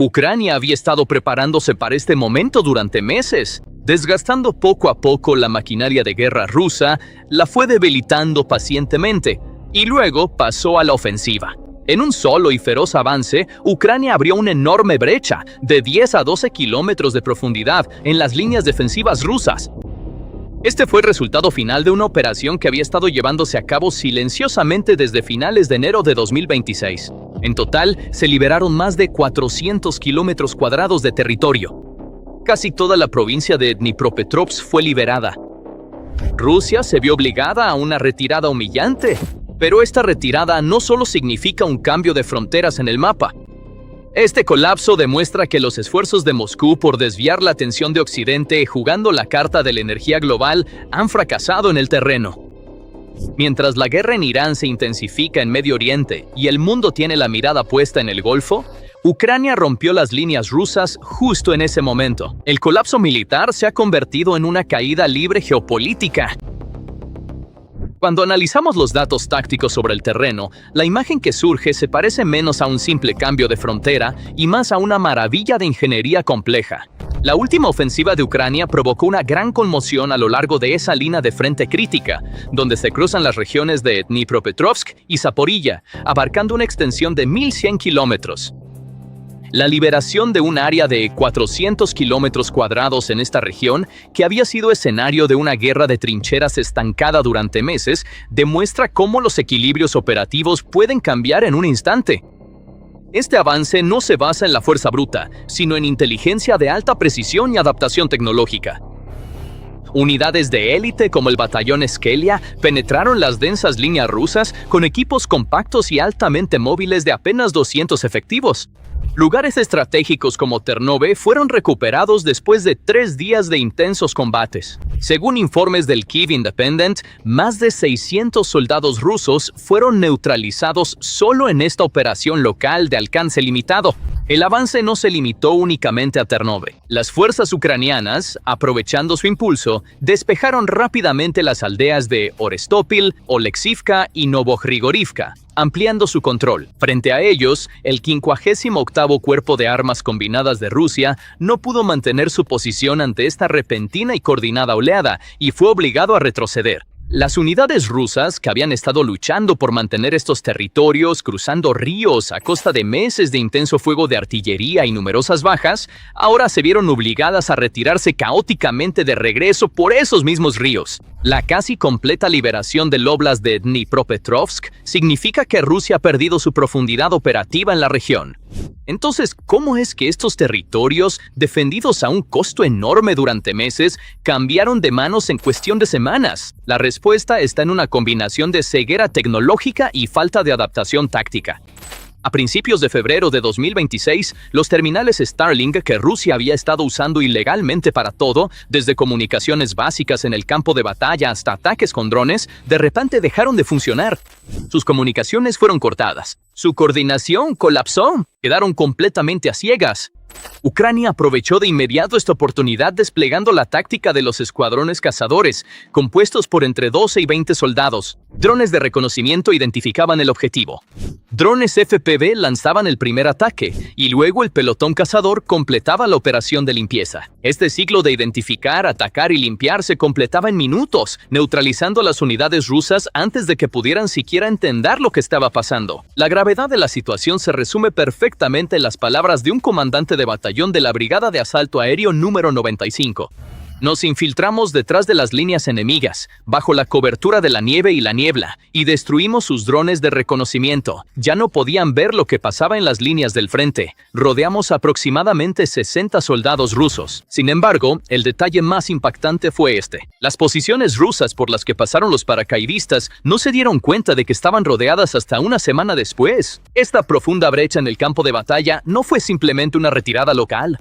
Ucrania había estado preparándose para este momento durante meses. Desgastando poco a poco la maquinaria de guerra rusa, la fue debilitando pacientemente y luego pasó a la ofensiva. En un solo y feroz avance, Ucrania abrió una enorme brecha de 10 a 12 kilómetros de profundidad en las líneas defensivas rusas. Este fue el resultado final de una operación que había estado llevándose a cabo silenciosamente desde finales de enero de 2026. En total, se liberaron más de 400 kilómetros cuadrados de territorio. Casi toda la provincia de Dnipropetrovsk fue liberada. Rusia se vio obligada a una retirada humillante, pero esta retirada no solo significa un cambio de fronteras en el mapa. Este colapso demuestra que los esfuerzos de Moscú por desviar la atención de Occidente jugando la carta de la energía global han fracasado en el terreno. Mientras la guerra en Irán se intensifica en Medio Oriente y el mundo tiene la mirada puesta en el Golfo, Ucrania rompió las líneas rusas justo en ese momento. El colapso militar se ha convertido en una caída libre geopolítica. Cuando analizamos los datos tácticos sobre el terreno, la imagen que surge se parece menos a un simple cambio de frontera y más a una maravilla de ingeniería compleja. La última ofensiva de Ucrania provocó una gran conmoción a lo largo de esa línea de frente crítica, donde se cruzan las regiones de Dnipropetrovsk y Zaporilla, abarcando una extensión de 1.100 kilómetros. La liberación de un área de 400 kilómetros cuadrados en esta región, que había sido escenario de una guerra de trincheras estancada durante meses, demuestra cómo los equilibrios operativos pueden cambiar en un instante. Este avance no se basa en la fuerza bruta, sino en inteligencia de alta precisión y adaptación tecnológica. Unidades de élite como el batallón Skelia penetraron las densas líneas rusas con equipos compactos y altamente móviles de apenas 200 efectivos. Lugares estratégicos como Ternove fueron recuperados después de 3 días de intensos combates. Según informes del Kyiv Independent, más de 600 soldados rusos fueron neutralizados solo en esta operación local de alcance limitado. El avance no se limitó únicamente a Ternove. Las fuerzas ucranianas, aprovechando su impulso, despejaron rápidamente las aldeas de Orestopil, Oleksivka y Novogrigorivka, ampliando su control. Frente a ellos, el 58º Cuerpo de Armas Combinadas de Rusia no pudo mantener su posición ante esta repentina y coordinada oleada y fue obligado a retroceder. Las unidades rusas, que habían estado luchando por mantener estos territorios, cruzando ríos a costa de meses de intenso fuego de artillería y numerosas bajas, ahora se vieron obligadas a retirarse caóticamente de regreso por esos mismos ríos. La casi completa liberación del óblast de Dnipropetrovsk significa que Rusia ha perdido su profundidad operativa en la región. Entonces, ¿cómo es que estos territorios, defendidos a un costo enorme durante meses, cambiaron de manos en cuestión de semanas? La respuesta está en una combinación de ceguera tecnológica y falta de adaptación táctica. A principios de febrero de 2026, los terminales Starlink que Rusia había estado usando ilegalmente para todo, desde comunicaciones básicas en el campo de batalla hasta ataques con drones, de repente dejaron de funcionar. Sus comunicaciones fueron cortadas. Su coordinación colapsó. Quedaron completamente a ciegas. Ucrania aprovechó de inmediato esta oportunidad desplegando la táctica de los escuadrones cazadores, compuestos por entre 12 y 20 soldados. Drones de reconocimiento identificaban el objetivo. Drones FPV lanzaban el primer ataque y luego el pelotón cazador completaba la operación de limpieza. Este ciclo de identificar, atacar y limpiar se completaba en minutos, neutralizando las unidades rusas antes de que pudieran siquiera entender lo que estaba pasando. La gravedad de la situación se resume perfectamente en las palabras de un comandante de batallón de la Brigada de Asalto Aéreo número 95. Nos infiltramos detrás de las líneas enemigas, bajo la cobertura de la nieve y la niebla, y destruimos sus drones de reconocimiento. Ya no podían ver lo que pasaba en las líneas del frente. Rodeamos aproximadamente 60 soldados rusos. Sin embargo, el detalle más impactante fue este. Las posiciones rusas por las que pasaron los paracaidistas no se dieron cuenta de que estaban rodeadas hasta una semana después. Esta profunda brecha en el campo de batalla no fue simplemente una retirada local.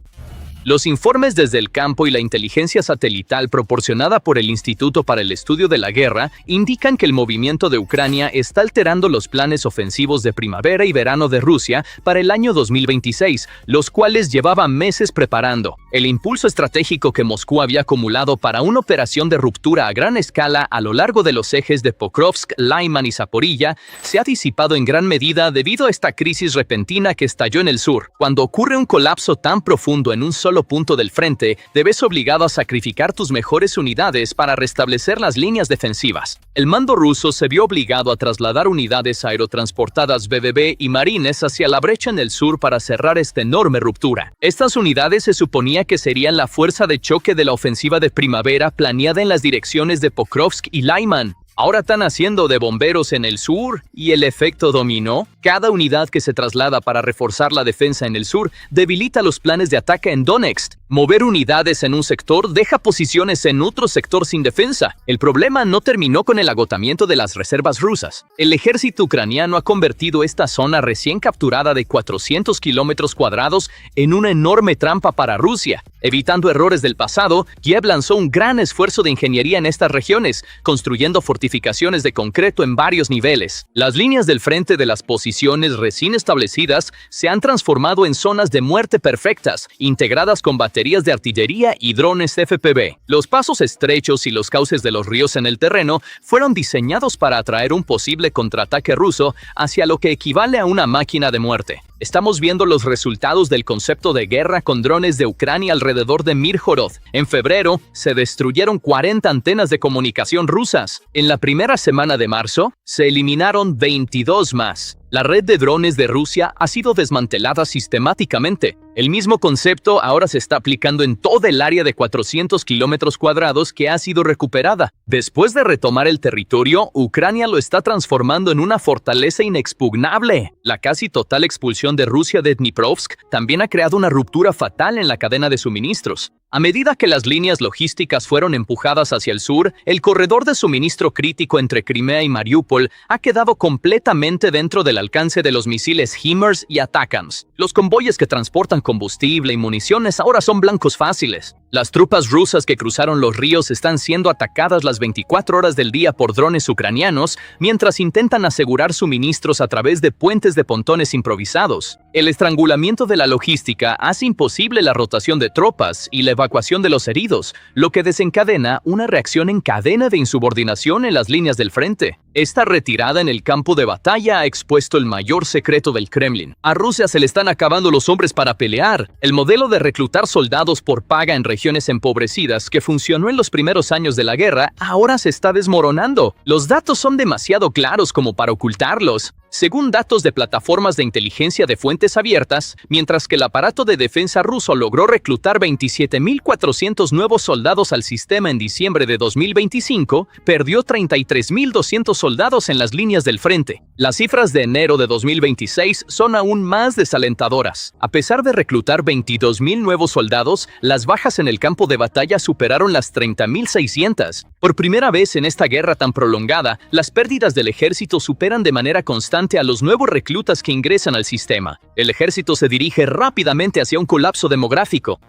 Los informes desde el campo y la inteligencia satelital proporcionada por el Instituto para el Estudio de la Guerra indican que el movimiento de Ucrania está alterando los planes ofensivos de primavera y verano de Rusia para el año 2026, los cuales llevaban meses preparando. El impulso estratégico que Moscú había acumulado para una operación de ruptura a gran escala a lo largo de los ejes de Pokrovsk, Lyman y Zaporilla se ha disipado en gran medida debido a esta crisis repentina que estalló en el sur. Cuando ocurre un colapso tan profundo en un solo punto del frente, debes obligado a sacrificar tus mejores unidades para restablecer las líneas defensivas. El mando ruso se vio obligado a trasladar unidades aerotransportadas BBB y marines hacia la brecha en el sur para cerrar esta enorme ruptura. Estas unidades se suponía que serían la fuerza de choque de la ofensiva de primavera planeada en las direcciones de Pokrovsk y Lyman. Ahora están haciendo de bomberos en el sur y el efecto dominó. Cada unidad que se traslada para reforzar la defensa en el sur debilita los planes de ataque en Donetsk. Mover unidades en un sector deja posiciones en otro sector sin defensa. El problema no terminó con el agotamiento de las reservas rusas. El ejército ucraniano ha convertido esta zona recién capturada de 400 kilómetros cuadrados en una enorme trampa para Rusia. Evitando errores del pasado, Kiev lanzó un gran esfuerzo de ingeniería en estas regiones, construyendo fortificaciones de concreto en varios niveles. Las líneas del frente de las posiciones recién establecidas se han transformado en zonas de muerte perfectas, integradas con baterías de artillería y drones FPV. Los pasos estrechos y los cauces de los ríos en el terreno fueron diseñados para atraer un posible contraataque ruso hacia lo que equivale a una máquina de muerte. Estamos viendo los resultados del concepto de guerra con drones de Ucrania alrededor de Mirhorod. En febrero, se destruyeron 40 antenas de comunicación rusas. En la primera semana de marzo, se eliminaron 22 más. La red de drones de Rusia ha sido desmantelada sistemáticamente. El mismo concepto ahora se está aplicando en toda el área de 400 kilómetros cuadrados que ha sido recuperada. Después de retomar el territorio, Ucrania lo está transformando en una fortaleza inexpugnable. La casi total expulsión de Rusia de Dniprovsk también ha creado una ruptura fatal en la cadena de suministros. A medida que las líneas logísticas fueron empujadas hacia el sur, el corredor de suministro crítico entre Crimea y Mariupol ha quedado completamente dentro del alcance de los misiles HIMARS y ATACMS. Los convoyes que transportan combustible y municiones ahora son blancos fáciles. Las tropas rusas que cruzaron los ríos están siendo atacadas las 24 horas del día por drones ucranianos, mientras intentan asegurar suministros a través de puentes de pontones improvisados. El estrangulamiento de la logística hace imposible la rotación de tropas y la evacuación de los heridos, lo que desencadena una reacción en cadena de insubordinación en las líneas del frente. Esta retirada en el campo de batalla ha expuesto el mayor secreto del Kremlin. A Rusia se le están acabando los hombres para pelear. El modelo de reclutar soldados por paga en regiones empobrecidas que funcionó en los primeros años de la guerra ahora se está desmoronando. Los datos son demasiado claros como para ocultarlos. Según datos de plataformas de inteligencia de fuentes abiertas, mientras que el aparato de defensa ruso logró reclutar 27.400 nuevos soldados al sistema en diciembre de 2025, perdió 33.200 soldados en las líneas del frente. Las cifras de enero de 2026 son aún más desalentadoras. A pesar de reclutar 22.000 nuevos soldados, las bajas en el campo de batalla superaron las 30.600. Por primera vez en esta guerra tan prolongada, las pérdidas del ejército superan de manera constante a los nuevos reclutas que ingresan al sistema. El ejército se dirige rápidamente hacia un colapso demográfico.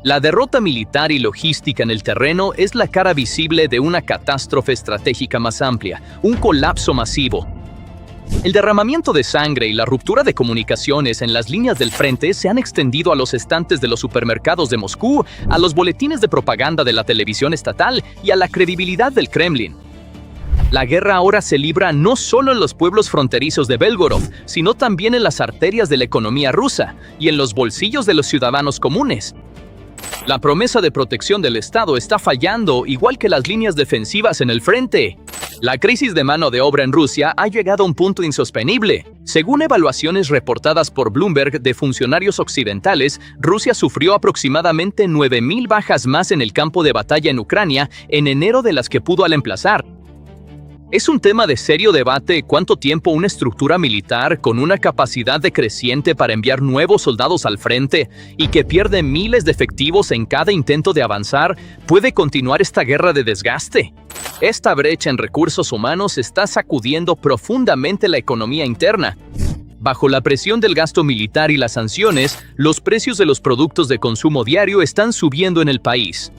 La derrota militar y logística en el terreno es la cara visible de una catástrofe estratégica más amplia, un colapso masivo. El derramamiento de sangre y la ruptura de comunicaciones en las líneas del frente se han extendido a los estantes de los supermercados de Moscú, a los boletines de propaganda de la televisión estatal y a la credibilidad del Kremlin. La guerra ahora se libra no solo en los pueblos fronterizos de Belgorod, sino también en las arterias de la economía rusa y en los bolsillos de los ciudadanos comunes. La promesa de protección del Estado está fallando, igual que las líneas defensivas en el frente. La crisis de mano de obra en Rusia ha llegado a un punto insostenible. Según evaluaciones reportadas por Bloomberg de funcionarios occidentales, Rusia sufrió aproximadamente 9.000 bajas más en el campo de batalla en Ucrania en enero de las que pudo al emplazar. Es un tema de serio debate cuánto tiempo una estructura militar con una capacidad decreciente para enviar nuevos soldados al frente y que pierde miles de efectivos en cada intento de avanzar puede continuar esta guerra de desgaste. Esta brecha en recursos humanos está sacudiendo profundamente la economía interna. Bajo la presión del gasto militar y las sanciones, los precios de los productos de consumo diario están subiendo en el país.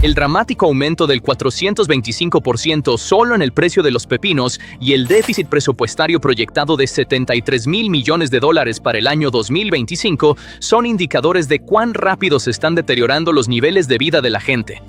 El dramático aumento del 425% solo en el precio de los pepinos y el déficit presupuestario proyectado de $73,000 millones para el año 2025 son indicadores de cuán rápido se están deteriorando los niveles de vida de la gente.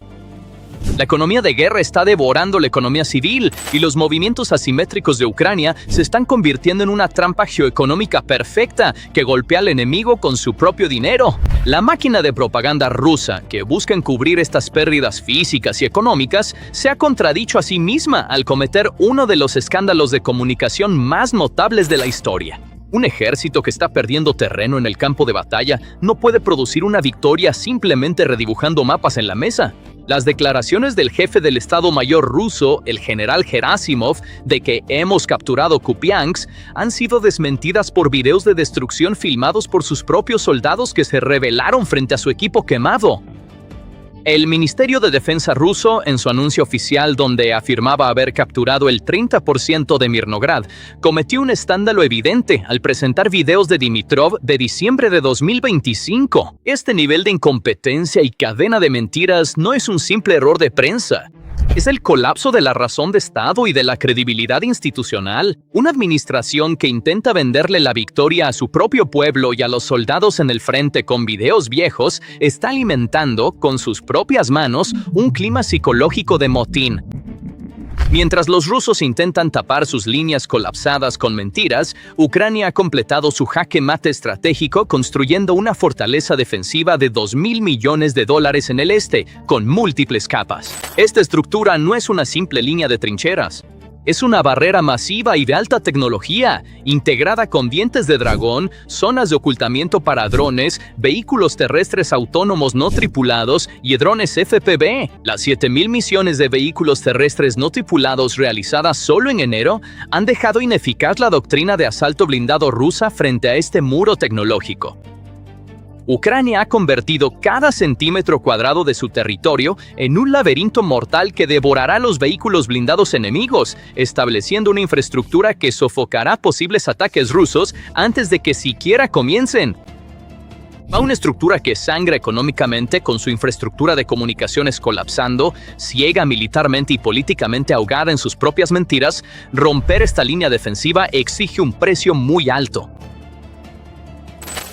La economía de guerra está devorando la economía civil y los movimientos asimétricos de Ucrania se están convirtiendo en una trampa geoeconómica perfecta que golpea al enemigo con su propio dinero. La máquina de propaganda rusa, que busca encubrir estas pérdidas físicas y económicas, se ha contradicho a sí misma al cometer uno de los escándalos de comunicación más notables de la historia. Un ejército que está perdiendo terreno en el campo de batalla no puede producir una victoria simplemente redibujando mapas en la mesa. Las declaraciones del jefe del Estado Mayor ruso, el general Gerasimov, de que hemos capturado Kupiansk, han sido desmentidas por videos de destrucción filmados por sus propios soldados que se rebelaron frente a su equipo quemado. El Ministerio de Defensa ruso, en su anuncio oficial donde afirmaba haber capturado el 30% de Mirnograd, cometió un escándalo evidente al presentar videos de Dimitrov de diciembre de 2025. Este nivel de incompetencia y cadena de mentiras no es un simple error de prensa. Es el colapso de la razón de Estado y de la credibilidad institucional. Una administración que intenta venderle la victoria a su propio pueblo y a los soldados en el frente con videos viejos está alimentando, con sus propias manos, un clima psicológico de motín. Mientras los rusos intentan tapar sus líneas colapsadas con mentiras, Ucrania ha completado su jaque mate estratégico construyendo una fortaleza defensiva de $2,000 millones en el este, con múltiples capas. Esta estructura no es una simple línea de trincheras. Es una barrera masiva y de alta tecnología, integrada con dientes de dragón, zonas de ocultamiento para drones, vehículos terrestres autónomos no tripulados y drones FPV. Las 7,000 misiones de vehículos terrestres no tripulados realizadas solo en enero han dejado ineficaz la doctrina de asalto blindado rusa frente a este muro tecnológico. Ucrania ha convertido cada centímetro cuadrado de su territorio en un laberinto mortal que devorará los vehículos blindados enemigos, estableciendo una infraestructura que sofocará posibles ataques rusos antes de que siquiera comiencen. A una estructura que sangra económicamente con su infraestructura de comunicaciones colapsando, ciega militarmente y políticamente ahogada en sus propias mentiras, romper esta línea defensiva exige un precio muy alto.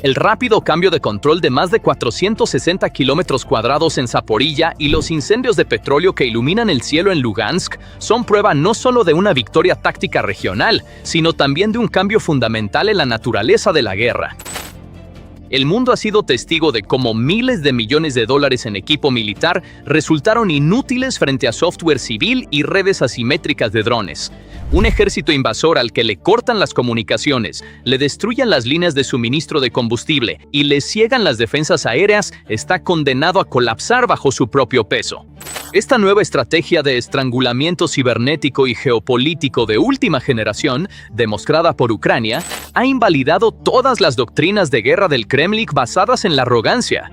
El rápido cambio de control de más de 460 kilómetros cuadrados en Zaporilla y los incendios de petróleo que iluminan el cielo en Lugansk son prueba no solo de una victoria táctica regional, sino también de un cambio fundamental en la naturaleza de la guerra. El mundo ha sido testigo de cómo miles de millones de dólares en equipo militar resultaron inútiles frente a software civil y redes asimétricas de drones. Un ejército invasor al que le cortan las comunicaciones, le destruyen las líneas de suministro de combustible y le ciegan las defensas aéreas está condenado a colapsar bajo su propio peso. Esta nueva estrategia de estrangulamiento cibernético y geopolítico de última generación, demostrada por Ucrania, ha invalidado todas las doctrinas de guerra del Kremlin basadas en la arrogancia.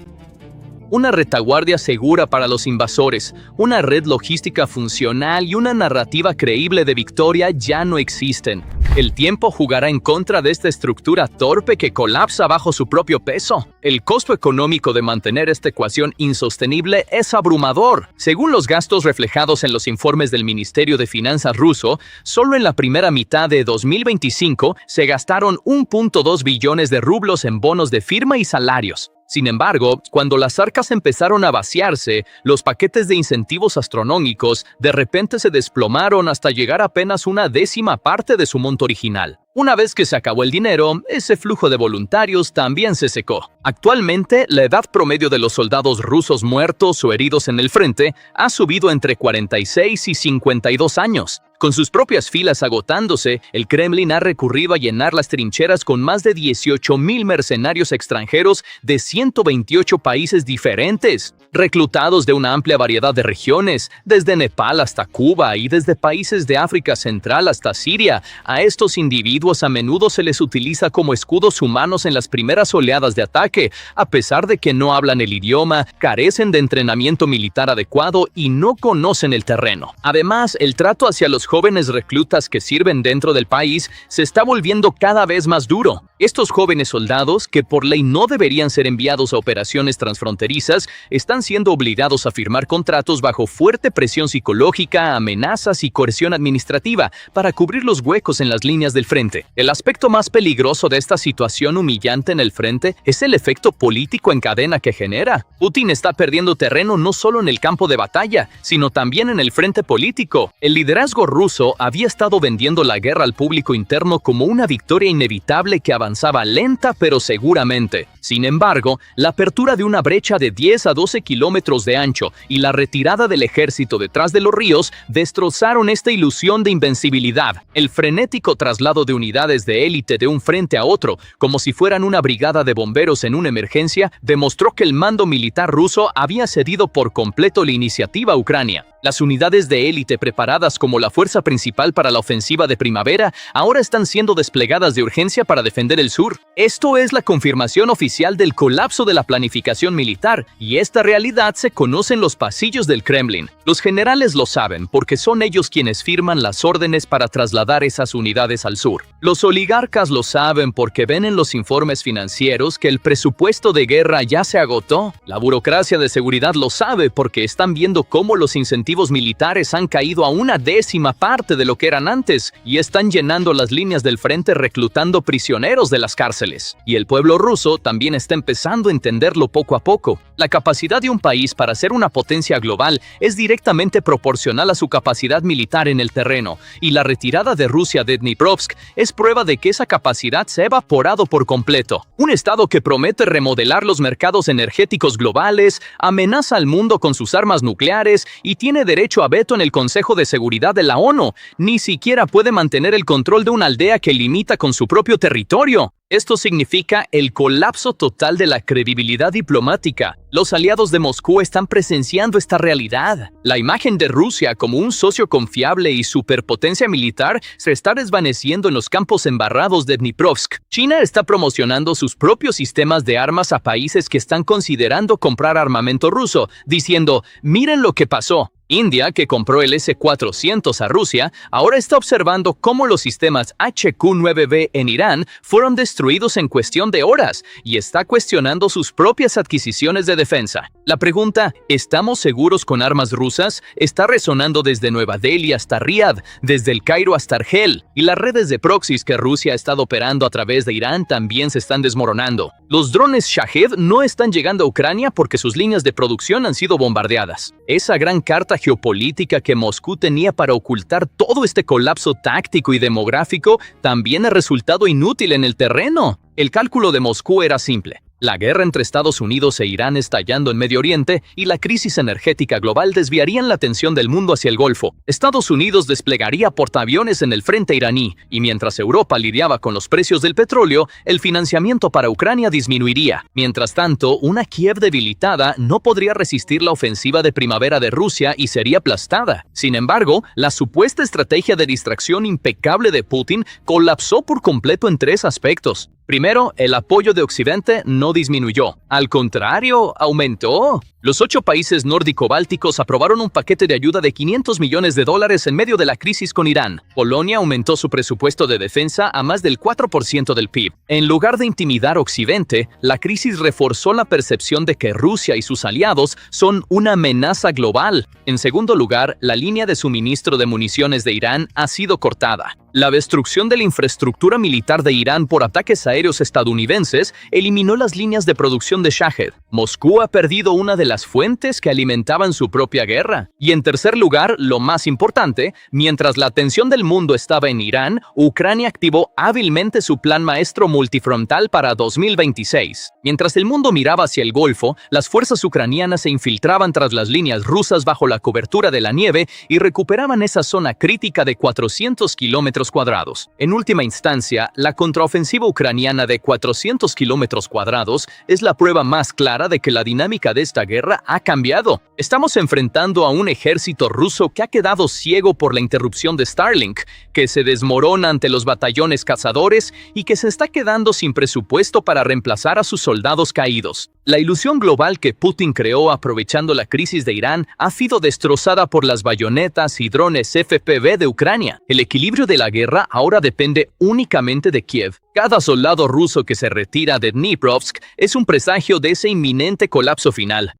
Una retaguardia segura para los invasores, una red logística funcional y una narrativa creíble de victoria ya no existen. El tiempo jugará en contra de esta estructura torpe que colapsa bajo su propio peso. El costo económico de mantener esta ecuación insostenible es abrumador. Según los gastos reflejados en los informes del Ministerio de Finanzas ruso, solo en la primera mitad de 2025 se gastaron 1.2 billones de rublos en bonos de firma y salarios. Sin embargo, cuando las arcas empezaron a vaciarse, los paquetes de incentivos astronómicos de repente se desplomaron hasta llegar apenas una décima parte de su monto original. Una vez que se acabó el dinero, ese flujo de voluntarios también se secó. Actualmente, la edad promedio de los soldados rusos muertos o heridos en el frente ha subido entre 46 y 52 años. Con sus propias filas agotándose, el Kremlin ha recurrido a llenar las trincheras con más de 18,000 mercenarios extranjeros de 128 países diferentes. reclutados de una amplia variedad de regiones, desde Nepal hasta Cuba y desde países de África Central hasta Siria. A estos individuos a menudo se les utiliza como escudos humanos en las primeras oleadas de ataque, a pesar de que no hablan el idioma, carecen de entrenamiento militar adecuado y no conocen el terreno. Además, el trato hacia los jóvenes reclutas que sirven dentro del país se está volviendo cada vez más duro. Estos jóvenes soldados, que por ley no deberían ser enviados a operaciones transfronterizas, están siendo obligados a firmar contratos bajo fuerte presión psicológica, amenazas y coerción administrativa para cubrir los huecos en las líneas del frente. El aspecto más peligroso de esta situación humillante en el frente es el efecto político en cadena que genera. Putin está perdiendo terreno no solo en el campo de batalla, sino también en el frente político. El liderazgo ruso había estado vendiendo la guerra al público interno como una victoria inevitable que avanzaba lenta pero seguramente. Sin embargo, la apertura de una brecha de 10 a 12 kilómetros de ancho y la retirada del ejército detrás de los ríos destrozaron esta ilusión de invencibilidad. El frenético traslado de unidades de élite de un frente a otro, como si fueran una brigada de bomberos en una emergencia, demostró que el mando militar ruso había cedido por completo la iniciativa a Ucrania. Las unidades de élite preparadas como la fuerza principal para la ofensiva de primavera ahora están siendo desplegadas de urgencia para defender el sur. Esto es la confirmación oficial del colapso de la planificación militar, y esta realidad se conoce en los pasillos del Kremlin. Los generales lo saben porque son ellos quienes firman las órdenes para trasladar esas unidades al sur. Los oligarcas lo saben porque ven en los informes financieros que el presupuesto de guerra ya se agotó. La burocracia de seguridad lo sabe porque están viendo cómo los incentivos militares han caído a una décima parte de lo que eran antes y están llenando las líneas del frente reclutando prisioneros de las cárceles. Y el pueblo ruso también está empezando a entenderlo poco a poco. La capacidad de un país para ser una potencia global es directamente proporcional a su capacidad militar en el terreno, y la retirada de Rusia de Dnipropetrovsk es prueba de que esa capacidad se ha evaporado por completo. Un estado que promete remodelar los mercados energéticos globales, amenaza al mundo con sus armas nucleares y tiene derecho a veto en el Consejo de Seguridad de la ONU, ni siquiera puede mantener el control de una aldea que limita con su propio territorio. Esto significa el colapso total de la credibilidad diplomática. Los aliados de Moscú están presenciando esta realidad. La imagen de Rusia como un socio confiable y superpotencia militar se está desvaneciendo en los campos embarrados de Dnipropetrovsk. China está promocionando sus propios sistemas de armas a países que están considerando comprar armamento ruso, diciendo: miren lo que pasó. India, que compró el S-400 a Rusia, ahora está observando cómo los sistemas HQ-9B en Irán fueron destruidos en cuestión de horas y está cuestionando sus propias adquisiciones de defensa. La pregunta, ¿estamos seguros con armas rusas?, está resonando desde Nueva Delhi hasta Riad, desde el Cairo hasta Argel, y las redes de proxies que Rusia ha estado operando a través de Irán también se están desmoronando. Los drones Shahed no están llegando a Ucrania porque sus líneas de producción han sido bombardeadas. Esa gran carta geopolítica que Moscú tenía para ocultar todo este colapso táctico y demográfico también ha resultado inútil en el terreno. El cálculo de Moscú era simple. La guerra entre Estados Unidos e Irán estallando en Medio Oriente y la crisis energética global desviarían la atención del mundo hacia el Golfo. Estados Unidos desplegaría portaaviones en el frente iraní, y mientras Europa lidiaba con los precios del petróleo, el financiamiento para Ucrania disminuiría. Mientras tanto, una Kiev debilitada no podría resistir la ofensiva de primavera de Rusia y sería aplastada. Sin embargo, la supuesta estrategia de distracción impecable de Putin colapsó por completo en tres aspectos. Primero, el apoyo de Occidente no disminuyó. Al contrario, aumentó. Los 8 países nórdico-bálticos aprobaron un paquete de ayuda de $500 millones en medio de la crisis con Irán. Polonia aumentó su presupuesto de defensa a más del 4% del PIB. En lugar de intimidar a Occidente, la crisis reforzó la percepción de que Rusia y sus aliados son una amenaza global. En segundo lugar, la línea de suministro de municiones de Irán ha sido cortada. La destrucción de la infraestructura militar de Irán por ataques aéreos estadounidenses eliminó las líneas de producción de Shahed. Moscú ha perdido una de las fuentes que alimentaban su propia guerra. Y en tercer lugar, lo más importante, mientras la atención del mundo estaba en Irán, Ucrania activó hábilmente su plan maestro multifrontal para 2026. Mientras el mundo miraba hacia el Golfo, las fuerzas ucranianas se infiltraban tras las líneas rusas bajo la cobertura de la nieve y recuperaban esa zona crítica de 400 kilómetros cuadrados. En última instancia, la contraofensiva ucraniana de 400 kilómetros cuadrados es la prueba más clara de que la dinámica de esta guerra guerra ha cambiado. Estamos enfrentando a un ejército ruso que ha quedado ciego por la interrupción de Starlink, que se desmorona ante los batallones cazadores y que se está quedando sin presupuesto para reemplazar a sus soldados caídos. La ilusión global que Putin creó aprovechando la crisis de Irán ha sido destrozada por las bayonetas y drones FPV de Ucrania. El equilibrio de la guerra ahora depende únicamente de Kiev. Cada soldado ruso que se retira de Dniprovsk es un presagio de ese inminente colapso final.